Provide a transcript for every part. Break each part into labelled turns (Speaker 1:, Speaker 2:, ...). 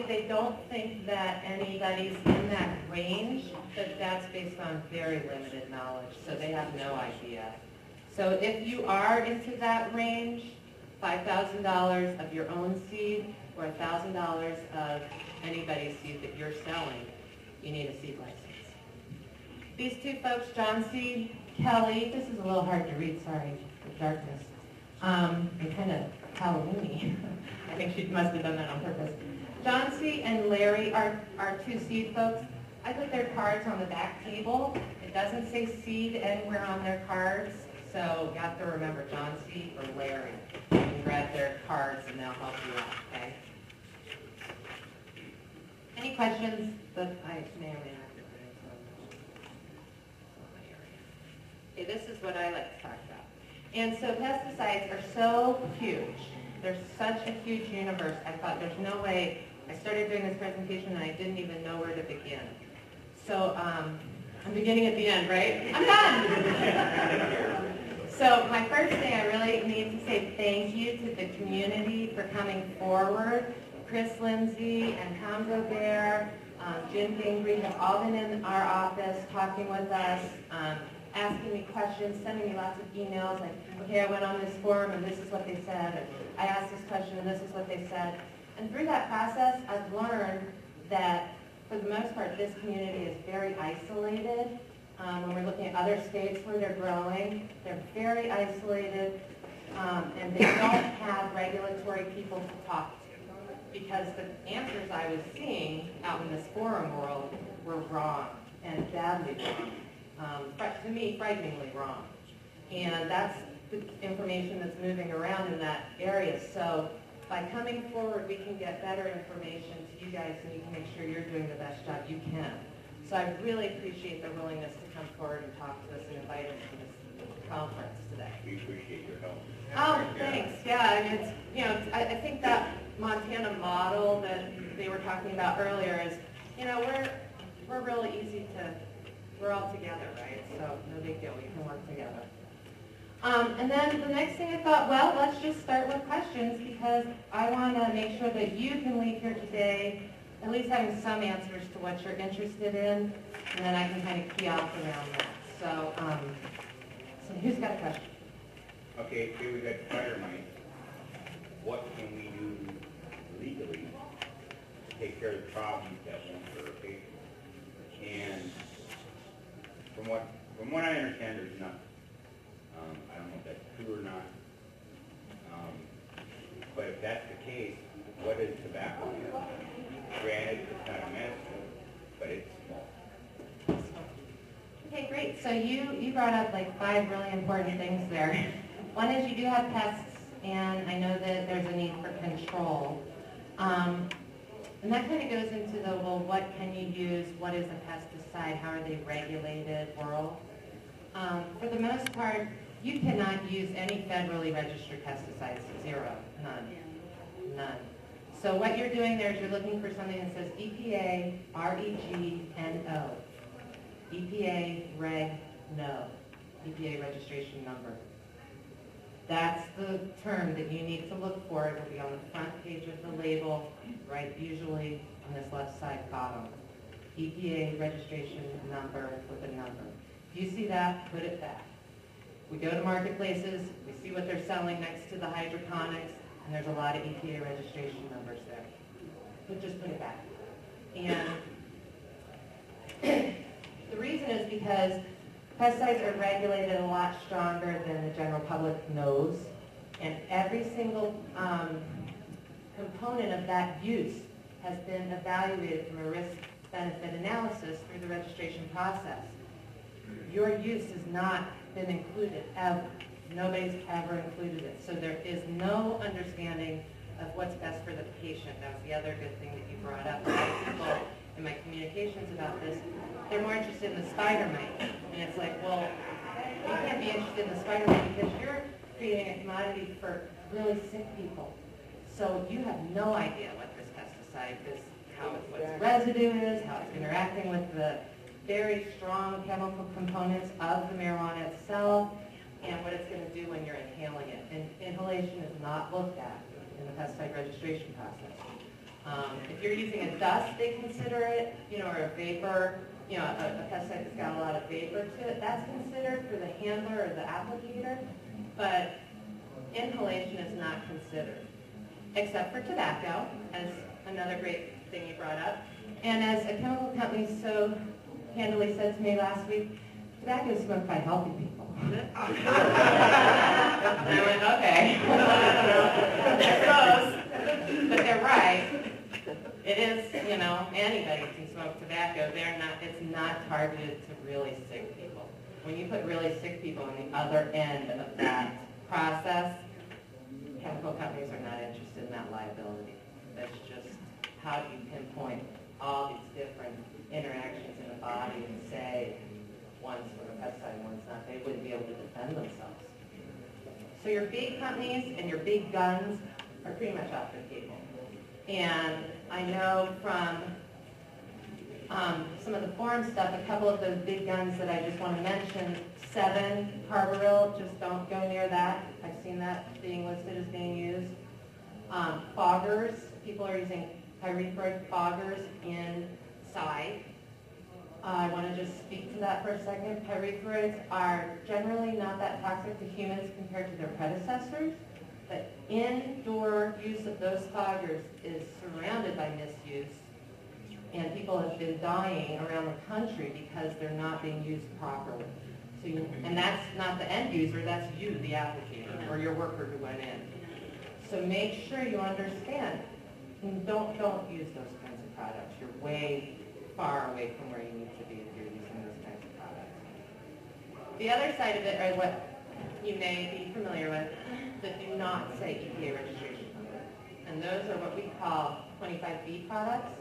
Speaker 1: they don't think that anybody's in that range, but that's based on very limited knowledge, so they have no idea. So if you are into that range, $5,000 of your own seed or $1,000 of anybody's seed that you're selling, you need a seed license. These two folks, John C. Kelly, this is a little hard to read, sorry, the darkness, and kind of Halloween-y. I think she must have done that on purpose. John C. and Larry are two seed folks. I put their cards on the back table. It doesn't say seed anywhere on their cards, so you have to remember John C. or Larry. You can grab their cards and they'll help you out, okay? Any questions that I may or may not be okay, this is what I like to talk about. And so pesticides are so huge. They're such a huge universe. I thought there's no way. I started doing this presentation and I didn't even know where to begin. So I'm beginning at the end, right? I'm done. So my first thing, I really need to say thank you to the community for coming forward. Chris Lindsay and Tom Gobert, Jim Gingrey have all been in our office talking with us, asking me questions, sending me lots of emails like, okay, I went on this forum and this is what they said, or I asked this question and this is what they said. And through that process, I've learned that for the most part, this community is very isolated. When we're looking at other states where they're growing, they're very isolated, and they don't have regulatory people to talk to. Because the answers I was seeing out in this forum world were wrong, and badly wrong. To me, frighteningly wrong. And that's the information that's moving around in that area. So by coming forward, we can get better information to you guys, and you can make sure you're doing the best job you can. So I really appreciate the willingness to come forward and talk to us and invite us to this conference today.
Speaker 2: We appreciate your help.
Speaker 1: Oh, thanks. Yeah, and it's, you know, I think that Montana model that they were talking about earlier is, you know, we're really easy to, we're all together, right? So no big deal, we can work together. And then the next thing I thought, well, let's just start with questions because I want to make sure that you can leave here today at least having some answers to what you're interested in, and then I can kind of key off around that. So, so who's got a question?
Speaker 2: Okay, here we got fire mites. What can we do legally to take care of the problems that won't hurt our patients? And from what I understand, there's nothing. I don't know if that's true or not. But if that's the case, what is tobacco? Granted, it's not a medicine, but it's small.
Speaker 1: Okay, great. So you brought up like 5 really important things there. One is you do have pests, and I know that there's a need for control. And that kind of goes into the, well, what can you use? What is a pesticide? How are they regulated world? For the most part, you cannot use any federally registered pesticides. Zero. None. None. So what you're doing there is you're looking for something that says EPA, REG-NO. EPA, Reg, No. EPA registration number. That's the term that you need to look for. It will be on the front page of the label, right, usually on this left side bottom. EPA registration number with a number. If you see that, put it back. We go to marketplaces, we see what they're selling next to the hydroponics, and there's a lot of EPA registration numbers there. But just put it back. And the reason is because pesticides are regulated a lot stronger than the general public knows, and every single component of that use has been evaluated from a risk-benefit analysis through the registration process. Your use has not been included ever. Nobody's ever included it. So there is no understanding of what's best for the patient. That was the other good thing that you brought up. A lot of people in my communications about this, they're more interested in the spider mite. And it's like, well, you can't be interested in the spider mite because you're creating a commodity for really sick people. So you have no idea what this pesticide is, what its residue is, how it's interacting with the very strong chemical components of the marijuana itself, and what it's going to do when you're inhaling it. And inhalation is not looked at in the pesticide registration process. If if you're using a dust, they consider it, you know, or a vapor, you know, a pesticide that's got a lot of vapor to it, that's considered for the handler or the applicator, but inhalation is not considered, except for tobacco, as another great thing you brought up. And as a chemical company so candidly said to me last week, tobacco is smoked by healthy people. And I went, okay. They're close, but they're right. It is, you know, anybody can smoke tobacco. It's not targeted to really sick people. When you put really sick people on the other end of that process, chemical companies are not interested in that liability. That's just how do you pinpoint all these different interactions in the body and say one's for a pesticide and one's not. They wouldn't be able to defend themselves. So your big companies and your big guns are pretty much off the table. And I know from some of the forum stuff, a couple of those big guns that I just want to mention, 7, carbaryl, just don't go near that. I've seen that being listed as being used. Foggers, people are using pyrethroid foggers inside. I want to just speak to that for a second. Pyrethroids are generally not that toxic to humans compared to their predecessors, but indoor use of those foggers is surrounded by misuse, and people have been dying around the country because they're not being used properly. So and that's not the end user, that's you, the applicator, or your worker who went in. So make sure you understand, and don't use those kinds of products. You're way far away from where you need to be if you're using those kinds of products. The other side of it are what you may be familiar with that do not say EPA registration number. And those are what we call 25B products.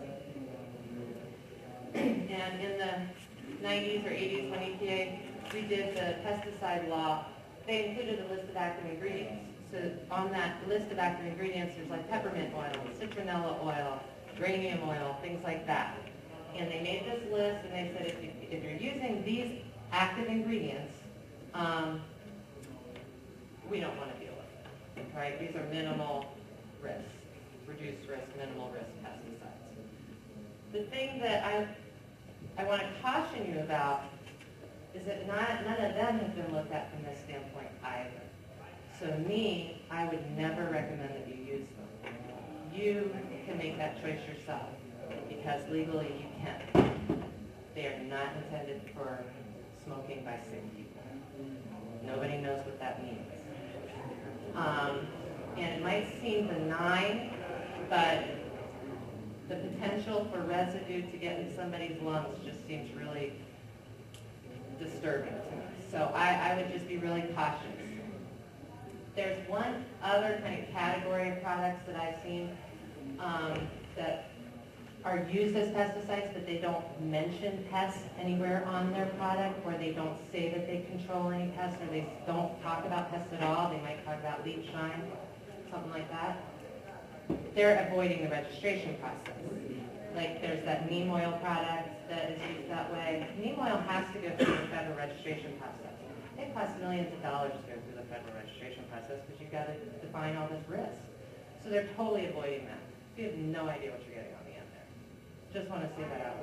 Speaker 1: And in the 90s or 80s when EPA redid the pesticide law, they included a list of active ingredients. So on that list of active ingredients, there's like peppermint oil, citronella oil, geranium oil, things like that. And they made this list, and they said if you're using these active ingredients, we don't want to deal with them, right? These are minimal risk, reduced risk, minimal risk pesticides. The thing that I want to caution you about is that none of them have been looked at from this standpoint either. So me, I would never recommend that you use them. You can make that choice yourself, because legally you can. They are not intended for smoking by sick people. Nobody knows what that means. And it might seem benign, but the potential for residue to get in somebody's lungs just seems really disturbing to me. So I would just be really cautious. There's one other kind of category of products that I've seen that are used as pesticides, but they don't mention pests anywhere on their product, or they don't say that they control any pests, or they don't talk about pests at all. They might talk about leaf shine, something like that. They're avoiding the registration process. Like there's that neem oil product that is used that way. Neem oil has to go through the federal registration process. It costs millions of dollars to go through the federal registration process because you've got to define all this risk. So they're totally avoiding that. You have no idea what you're getting on the end there. Just want to say that out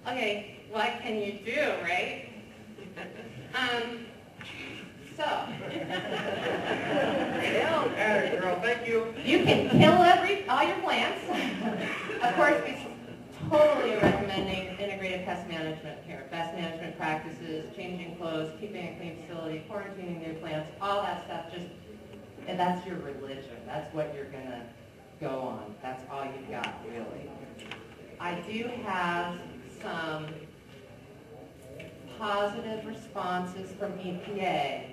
Speaker 1: loud. Okay, what can you do, right?
Speaker 2: Girl, thank you.
Speaker 1: You can kill all your plants. Of course, we totally are recommending integrated pest management here. Pest management practices, changing clothes, keeping a clean facility, quarantining new plants, all that stuff. And that's your religion. That's what you're going to go on. That's all you've got, really. I do have some positive responses from EPA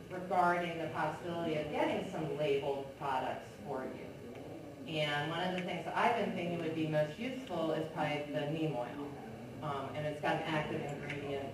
Speaker 1: regarding the possibility of getting some labeled products for you. And one of the things that I've been thinking would be most useful is probably the neem oil. And it's got an active ingredient